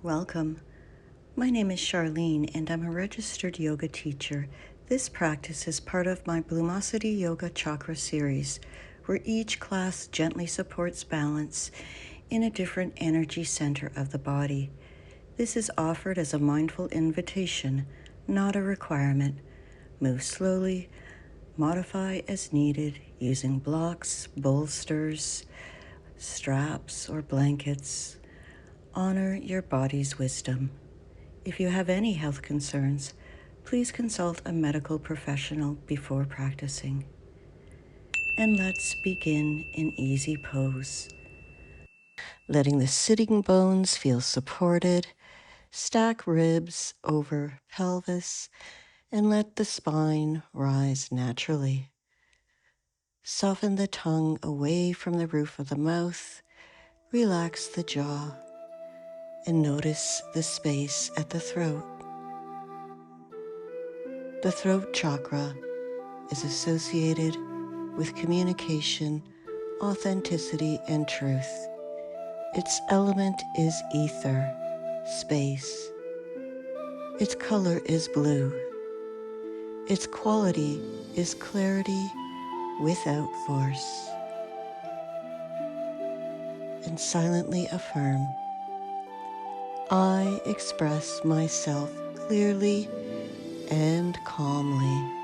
Welcome. My name is Charlene and I'm a registered yoga teacher. This practice is part of my Bloomosity Yoga Chakra series, where each class gently supports balance in a different energy center of the body. This is offered as a mindful invitation, not a requirement. Move slowly, modify as needed using blocks, bolsters, straps, or blankets. Honor your body's wisdom. If you have any health concerns, please consult a medical professional before practicing. And let's begin in easy pose. Letting the sitting bones feel supported, stack ribs over pelvis, and let the spine rise naturally. Soften the tongue away from the roof of the mouth, relax the jaw, and notice the space at the throat. The throat chakra is associated with communication, authenticity, and truth. Its element is ether, space. Its color is blue. Its quality is clarity without force. And silently affirm, I express myself clearly and calmly.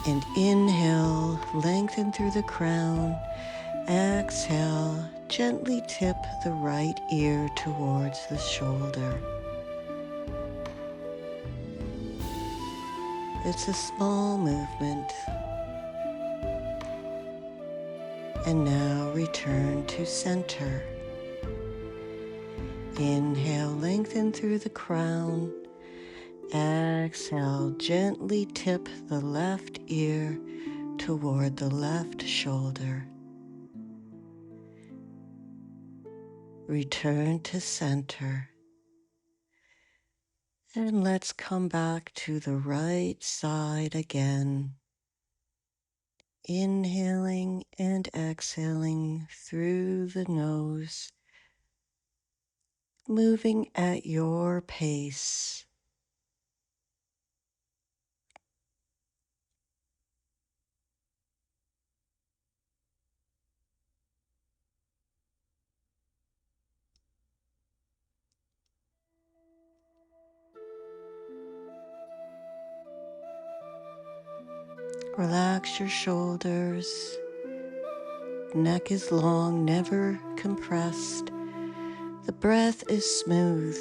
And inhale, lengthen through the crown. Exhale, gently tip the right ear towards the shoulder. It's a small movement. And now return to center. Inhale, lengthen through the crown. Exhale, gently tip the left ear toward the left shoulder. Return to center. And let's come back to the right side again. Inhaling and exhaling through the nose, moving at your pace. Relax your shoulders. Neck is long, never compressed. The breath is smooth,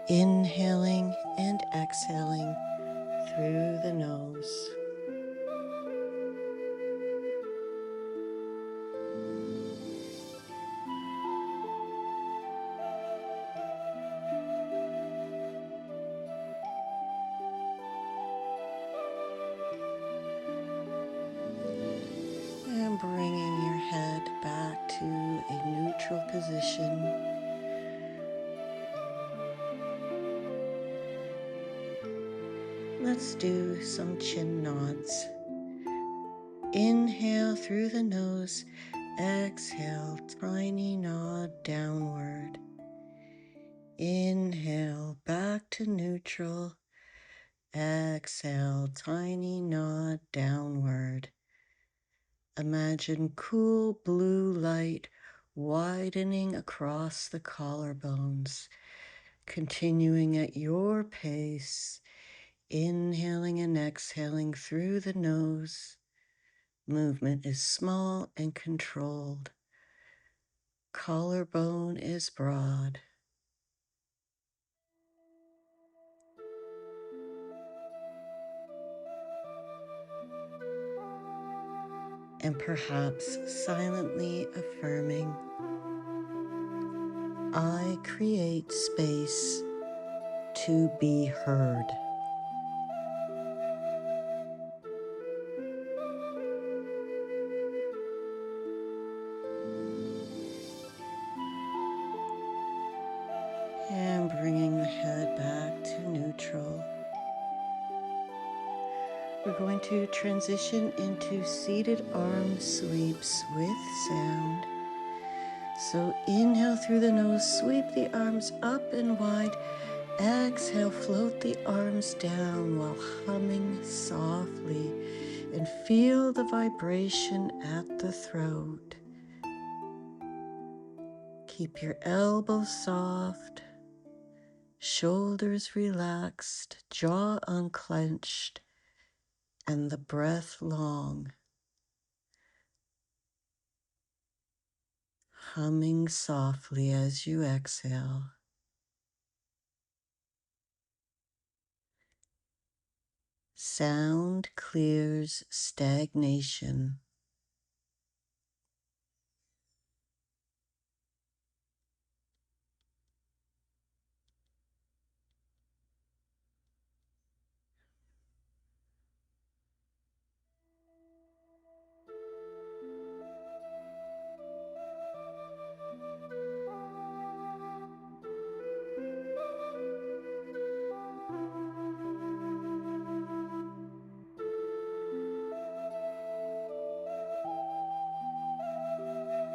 inhaling and exhaling through the nose. And bringing your head back to a neutral position. Let's do some chin nods. Inhale through the nose, exhale, tiny nod downward. Inhale, back to neutral. Exhale, tiny nod downward. Imagine cool blue light widening across the collarbones, continuing at your pace, inhaling and exhaling through the nose. Movement is small and controlled. Collarbone is broad. And perhaps silently affirming, I create space to be heard. going to transition into seated arm sweeps with sound. So inhale through the nose, sweep the arms up and wide. Exhale, float the arms down while humming softly and feel the vibration at the throat. Keep your elbows soft, shoulders relaxed, jaw unclenched, and the breath long. Humming softly as you exhale. Sound clears stagnation.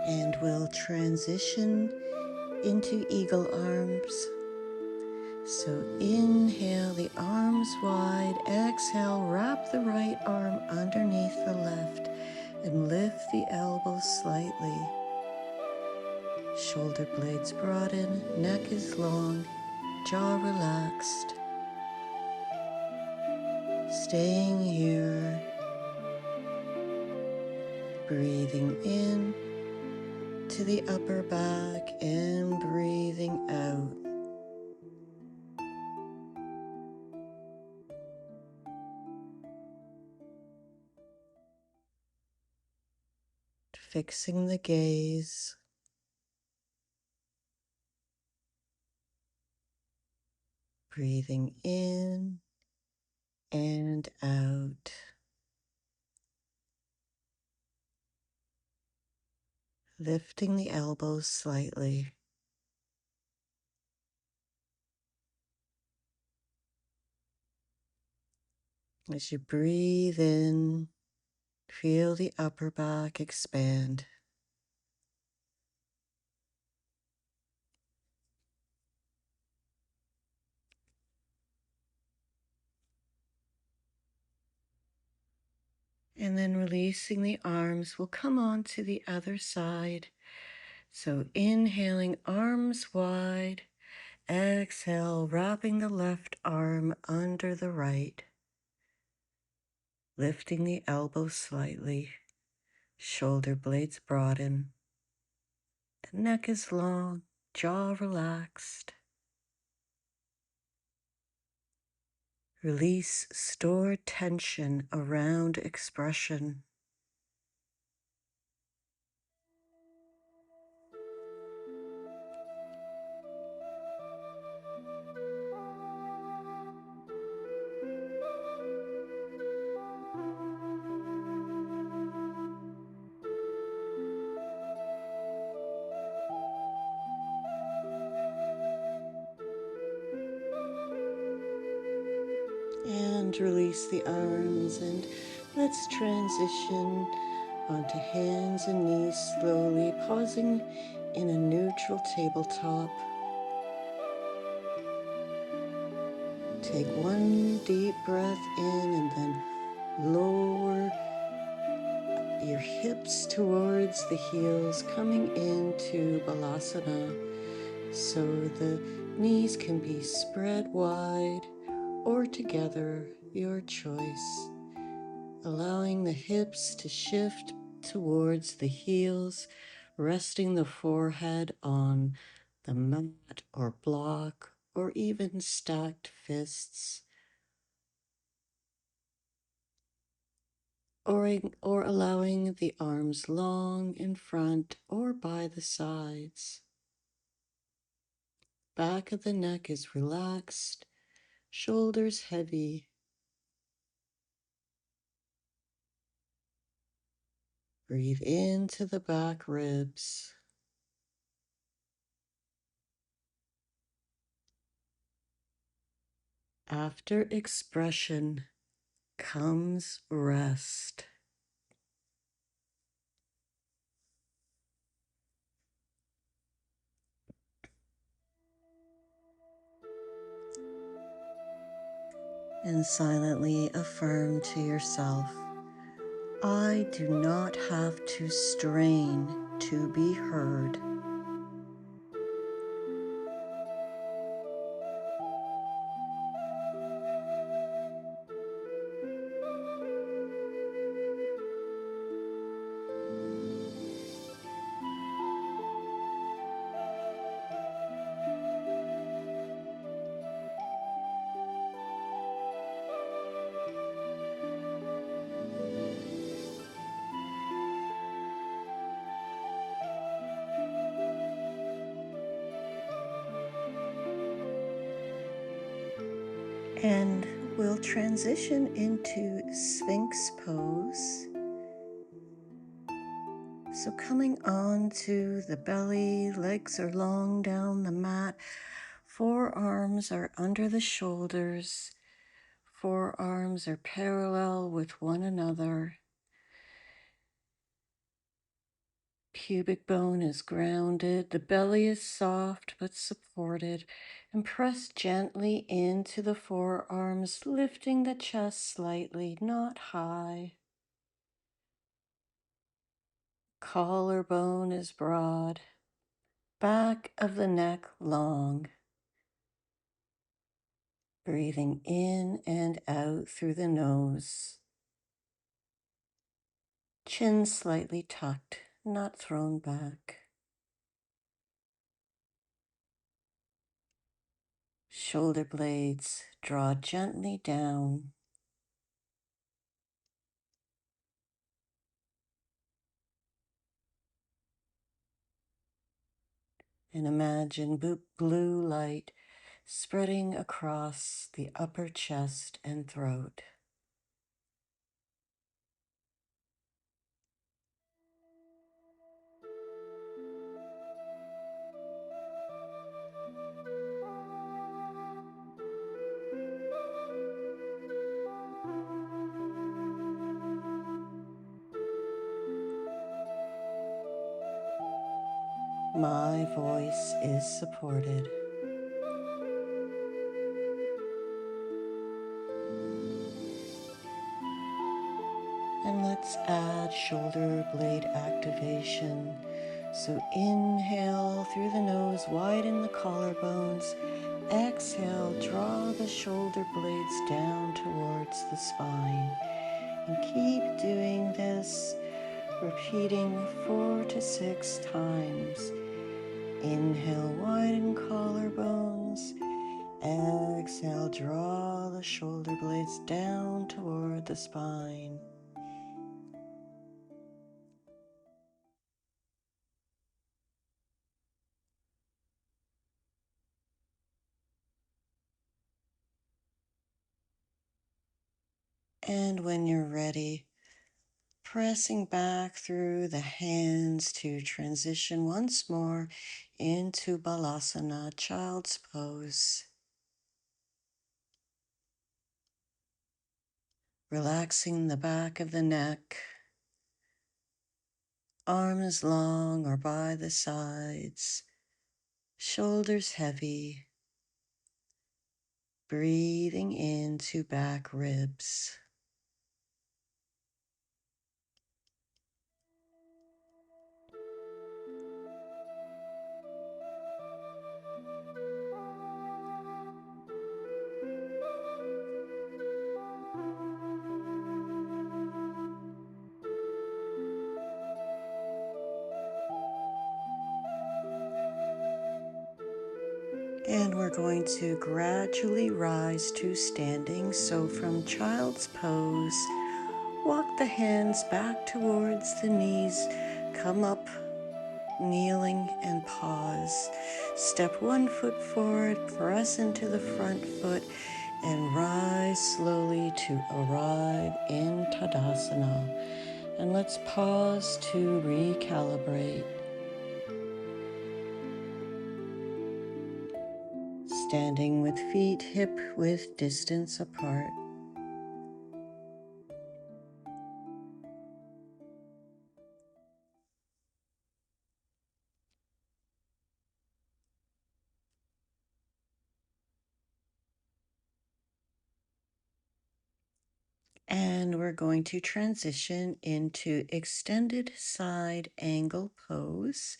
And we'll transition into eagle arms. So inhale the arms wide, exhale, wrap the right arm underneath the left and lift the elbows slightly. Shoulder blades broaden, neck is long, jaw relaxed. Staying here, breathing in to the upper back and breathing out. Fixing the gaze, breathing in and out. Lifting the elbows slightly. As you breathe in, feel the upper back expand. And then releasing the arms, we'll come on to the other side. So inhaling, arms wide. Exhale, wrapping the left arm under the right. Lifting the elbows slightly. Shoulder blades broaden. The neck is long, jaw relaxed. Release stored tension around expression. And release the arms, and let's transition onto hands and knees slowly, pausing in a neutral tabletop. Take one deep breath in and then lower your hips towards the heels, coming into Balasana so the knees can be spread wide or together, your choice. Allowing the hips to shift towards the heels, resting the forehead on the mat or block or even stacked fists, or allowing the arms long in front or by the sides. Back of the neck is relaxed, shoulders heavy. Breathe into the back ribs. After expression, comes rest. And silently affirm to yourself, I do not have to strain to be heard. And we'll transition into Sphinx pose. So coming on to the belly, legs are long down the mat, forearms are under the shoulders, forearms are parallel with one another. Pubic bone is grounded, the belly is soft but supported, and press gently into the forearms, lifting the chest slightly, not high. Collarbone is broad, back of the neck long. Breathing in and out through the nose. Chin slightly tucked, not thrown back. Shoulder blades draw gently down. And imagine blue light spreading across the upper chest and throat. My voice is supported. And let's add shoulder blade activation. So inhale through the nose, widen the collarbones. Exhale, draw the shoulder blades down towards the spine. And keep doing this, repeating 4 to 6 times. Inhale, widen collarbones. Exhale, draw the shoulder blades down toward the spine. And when you're ready, pressing back through the hands to transition once more into Balasana, Child's Pose. Relaxing the back of the neck, arms long or by the sides, shoulders heavy, breathing into back ribs. And we're going to gradually rise to standing. So from child's pose, walk the hands back towards the knees, come up, kneeling and pause. Step one foot forward, press into the front foot, and rise slowly to arrive in Tadasana. And let's pause to recalibrate. Standing with feet hip width distance apart. And we're going to transition into extended side angle pose.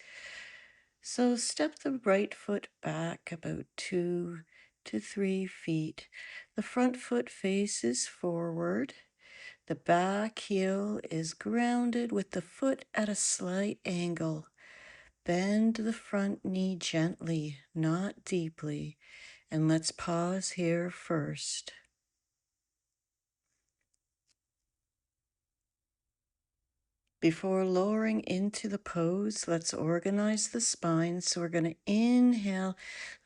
So step the right foot back about 2 to 3 feet. The front foot faces forward. The back heel is grounded with the foot at a slight angle. Bend the front knee gently, not deeply. And let's pause here first. Before lowering into the pose, let's organize the spine. So we're going to inhale,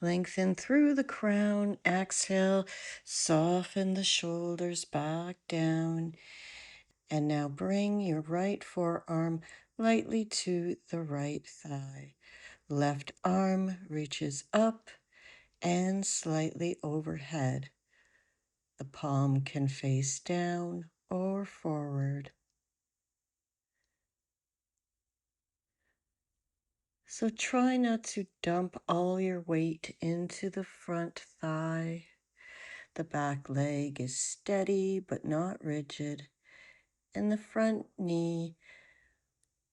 lengthen through the crown. Exhale, soften the shoulders back down. And now bring your right forearm lightly to the right thigh. Left arm reaches up and slightly overhead. The palm can face down or forward. So try not to dump all your weight into the front thigh. The back leg is steady but not rigid, and the front knee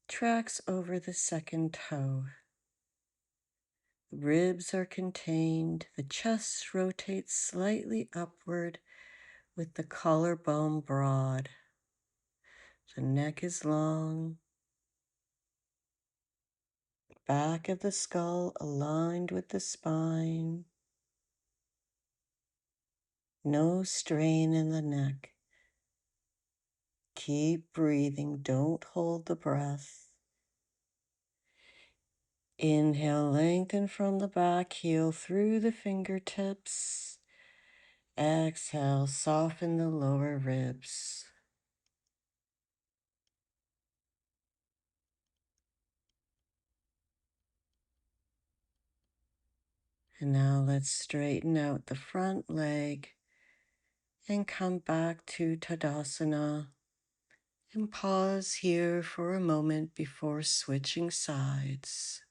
tracks over the second toe. The ribs are contained, the chest rotates slightly upward with the collarbone broad. The neck is long, back of the skull aligned with the spine. No strain in the neck. Keep breathing. Don't hold the breath. Inhale, lengthen from the back heel through the fingertips. Exhale, soften the lower ribs. And now let's straighten out the front leg and come back to Tadasana. And pause here for a moment before switching sides.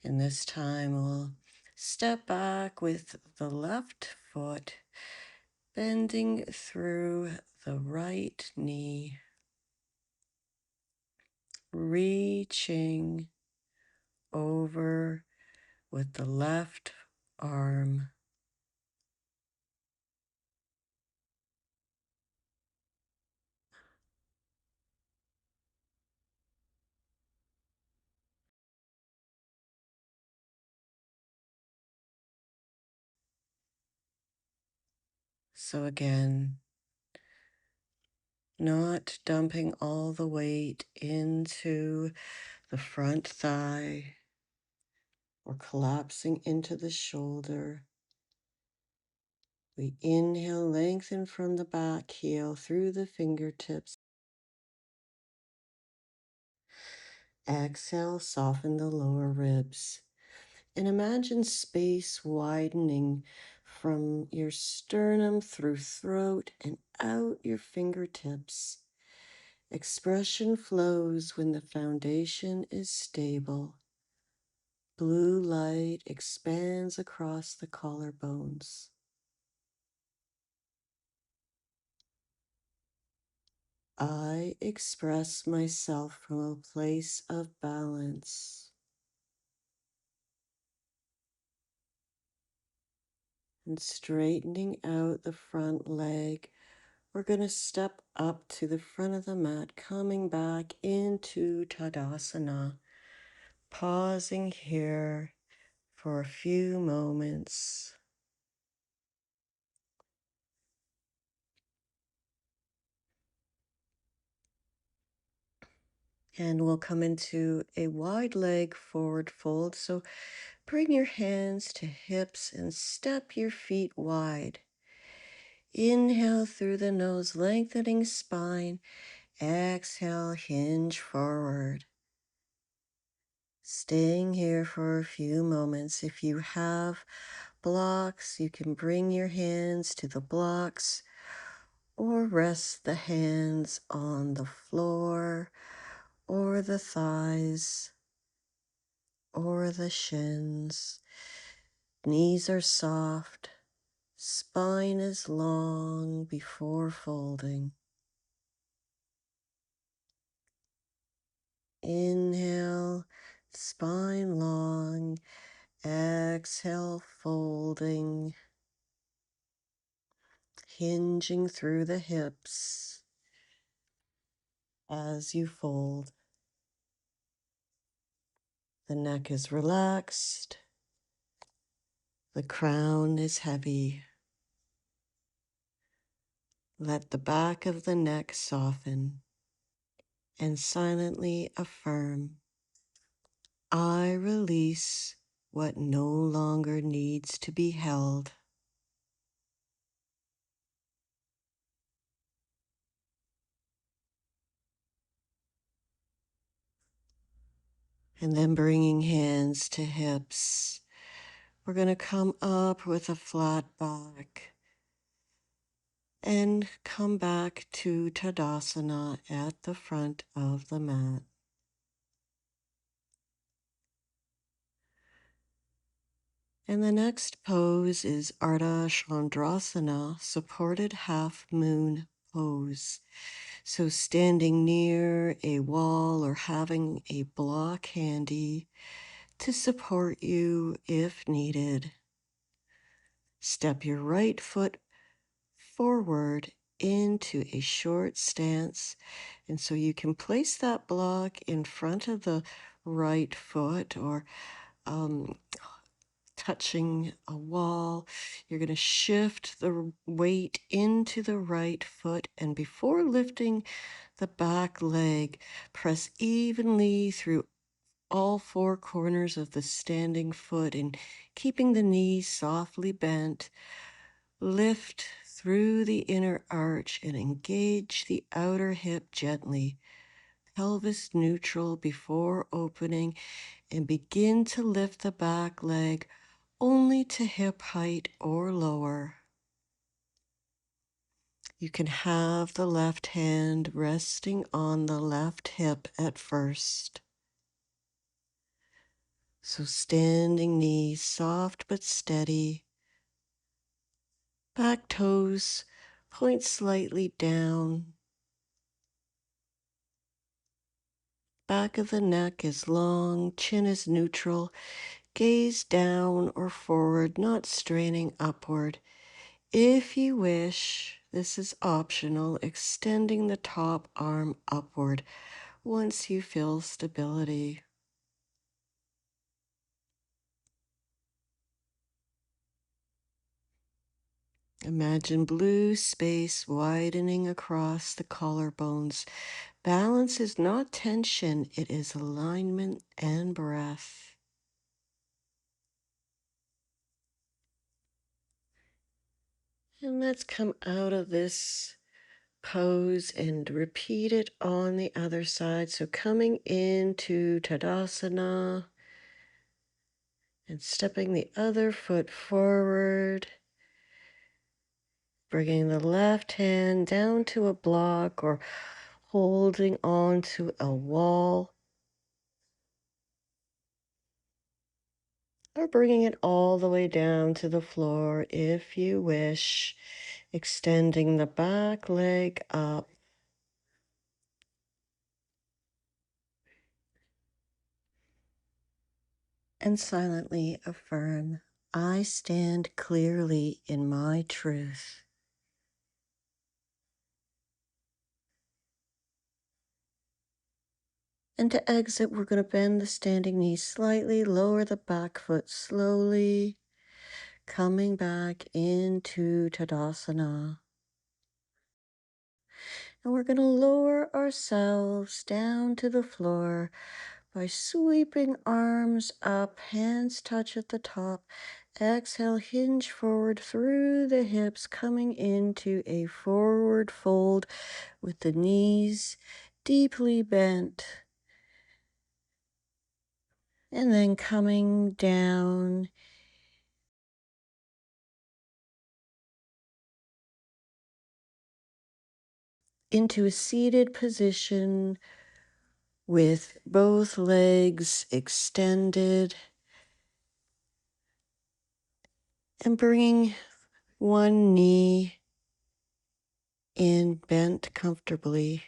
And this time we'll step back with the left foot, bending through the right knee, reaching over with the left arm. So again, not dumping all the weight into the front thigh or collapsing into the shoulder. We inhale, lengthen from the back heel through the fingertips. Exhale, soften the lower ribs. And imagine space widening from your sternum through throat and out your fingertips. Expression flows when the foundation is stable. Blue light expands across the collarbones. I express myself from a place of balance. And straightening out the front leg, we're going to step up to the front of the mat, coming back into Tadasana, pausing here for a few moments. And we'll come into a wide leg forward fold. So bring your hands to hips and step your feet wide. Inhale through the nose, lengthening spine. Exhale, hinge forward. Staying here for a few moments. If you have blocks, you can bring your hands to the blocks or rest the hands on the floor or the thighs or the shins. Knees are soft. Spine is long before folding. Inhale, spine long. Exhale, folding. Hinging through the hips as you fold. The neck is relaxed. The crown is heavy. Let the back of the neck soften and silently affirm, I release what no longer needs to be held. And then bringing hands to hips. We're going to come up with a flat back and come back to Tadasana at the front of the mat. And the next pose is Ardha Chandrasana, supported half moon pose. So standing near a wall or having a block handy to support you if needed. Step your right foot forward into a short stance. And so you can place that block in front of the right foot or touching a wall. You're going to shift the weight into the right foot, and before lifting the back leg, press evenly through all four corners of the standing foot and keeping the knees softly bent. Lift through the inner arch and engage the outer hip gently. Pelvis neutral before opening, and begin to lift the back leg only to hip height or lower. You can have the left hand resting on the left hip at first. So standing knees soft but steady. Back toes point slightly down. Back of the neck is long, chin is neutral. Gaze down or forward, not straining upward. If you wish, this is optional, extending the top arm upward once you feel stability. Imagine blue space widening across the collarbones. Balance is not tension, it is alignment and breath. And let's come out of this pose and repeat it on the other side. So coming into Tadasana and stepping the other foot forward, bringing the left hand down to a block or holding on to a wall, or bringing it all the way down to the floor if you wish, extending the back leg up. And silently affirm, I stand clearly in my truth. And to exit, we're going to bend the standing knee slightly, lower the back foot slowly, coming back into Tadasana. And we're going to lower ourselves down to the floor by sweeping arms up, hands touch at the top. Exhale, hinge forward through the hips, coming into a forward fold with the knees deeply bent. And then coming down into a seated position with both legs extended. And bringing one knee in bent comfortably.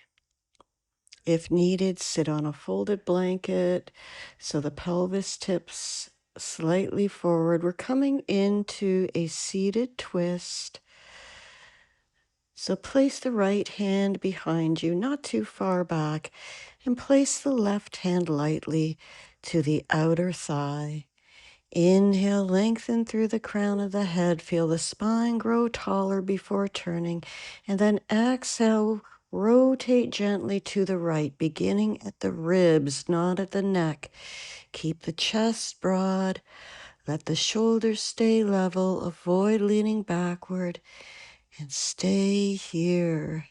If needed, sit on a folded blanket so the pelvis tips slightly forward. We're coming into a seated twist. So place the right hand behind you, not too far back, and place the left hand lightly to the outer thigh. Inhale, lengthen through the crown of the head. Feel the spine grow taller before turning. And then exhale, rotate gently to the right, beginning at the ribs, not at the neck. Keep the chest broad. Let the shoulders stay level. Avoid leaning backward. And stay here.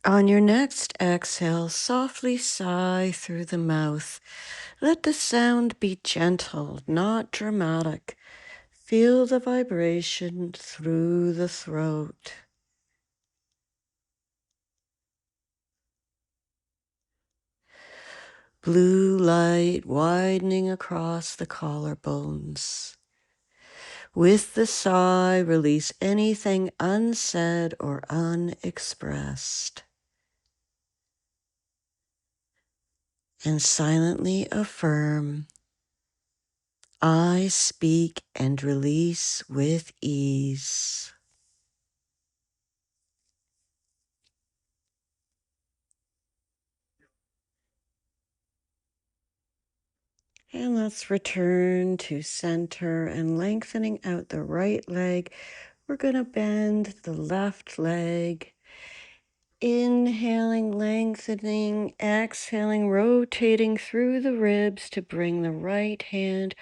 On your next exhale, softly sigh through the mouth. Let the sound be gentle, not dramatic. Feel the vibration through the throat. Blue light widening across the collarbones. With the sigh, release anything unsaid or unexpressed. And silently affirm, I speak and release with ease. And let's return to center and lengthening out the right leg. We're going to bend the left leg. Inhaling, lengthening, exhaling, rotating through the ribs to bring the right hand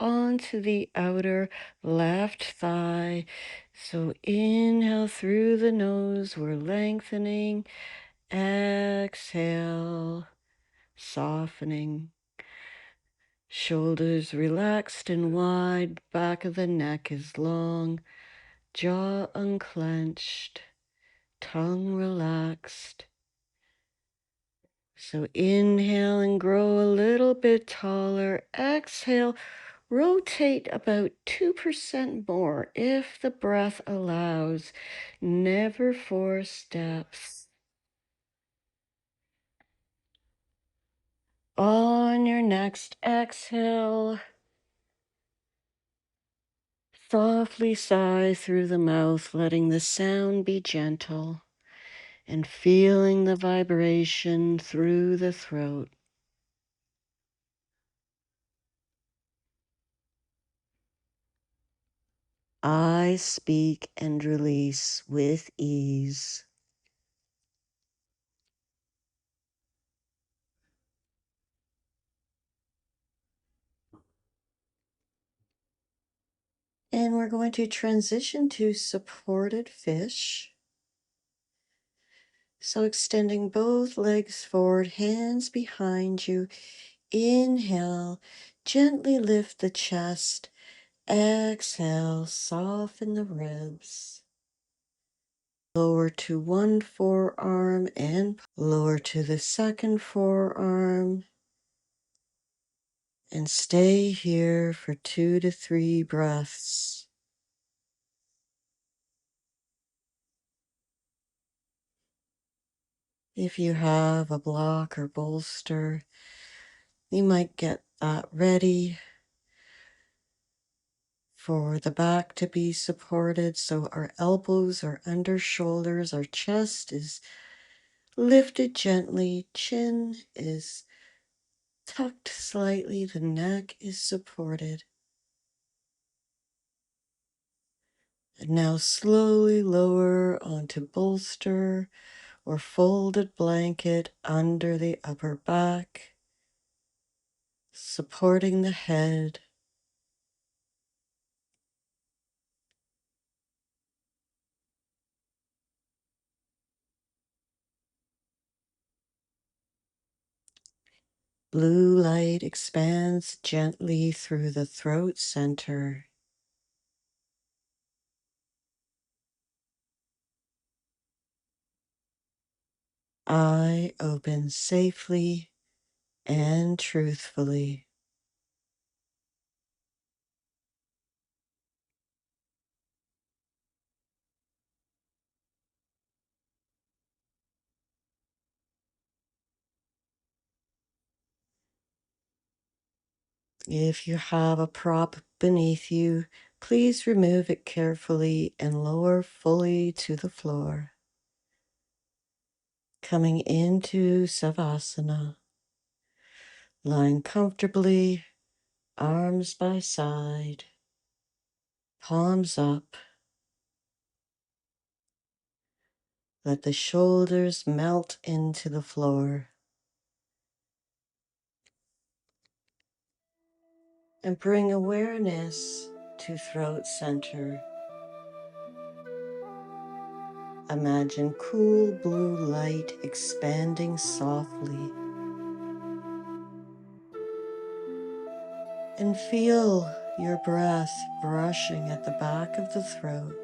onto the outer left thigh. So inhale through the nose, we're lengthening. Exhale, softening. Shoulders relaxed and wide, back of the neck is long, jaw unclenched, tongue relaxed. So inhale and grow a little bit taller. Exhale, rotate about 2% more if the breath allows. Never force depth. On your next exhale, softly sigh through the mouth, letting the sound be gentle and feeling the vibration through the throat. I speak and release with ease. And we're going to transition to supported fish. So extending both legs forward, hands behind you. Inhale, gently lift the chest. Exhale, soften the ribs. Lower to one forearm and lower to the second forearm. And stay here for 2 to 3 breaths. If you have a block or bolster, you might get that ready for the back to be supported. So our elbows are under shoulders, our chest is lifted gently, chin is tucked slightly, the neck is supported. And now slowly lower onto bolster or folded blanket under the upper back, supporting the head. Blue light expands gently through the throat center. Eye open safely and truthfully. If you have a prop beneath you, please remove it carefully and lower fully to the floor. Coming into Savasana, lying comfortably, arms by side, palms up. Let the shoulders melt into the floor. And bring awareness to throat center. Imagine cool blue light expanding softly. And feel your breath brushing at the back of the throat.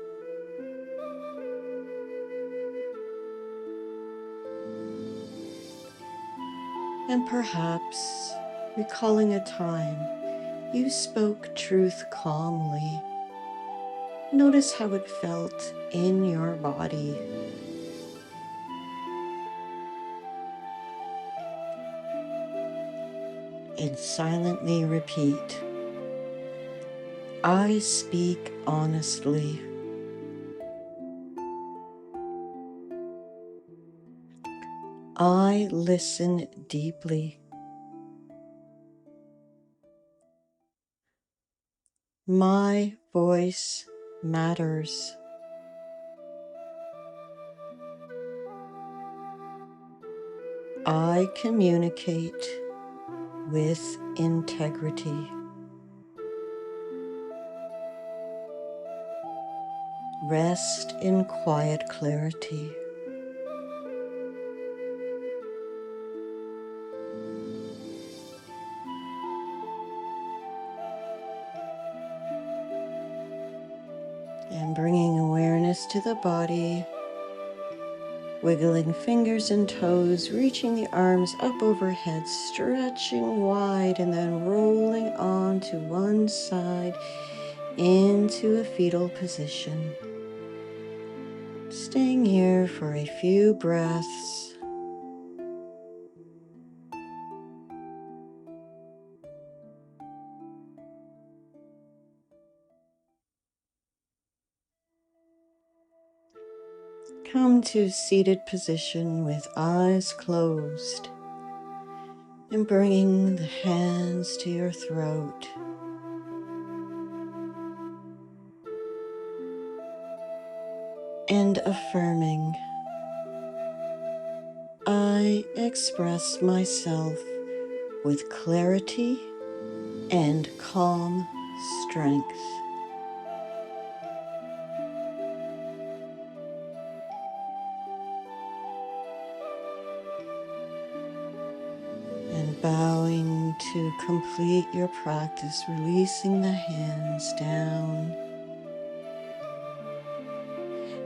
And perhaps recalling a time you spoke truth calmly. Notice how it felt in your body. And silently repeat, I speak honestly. I listen deeply. My voice matters. I communicate with integrity. Rest in quiet clarity. And bringing awareness to the body, wiggling fingers and toes, reaching the arms up overhead, stretching wide, and then rolling on to one side into a fetal position. Staying here for a few breaths. Come to seated position with eyes closed and bringing the hands to your throat. And affirming, I express myself with clarity and calm strength. And bowing to complete your practice, releasing the hands down.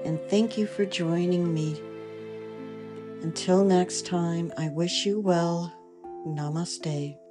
And thank you for joining me. Until next time, I wish you well. Namaste.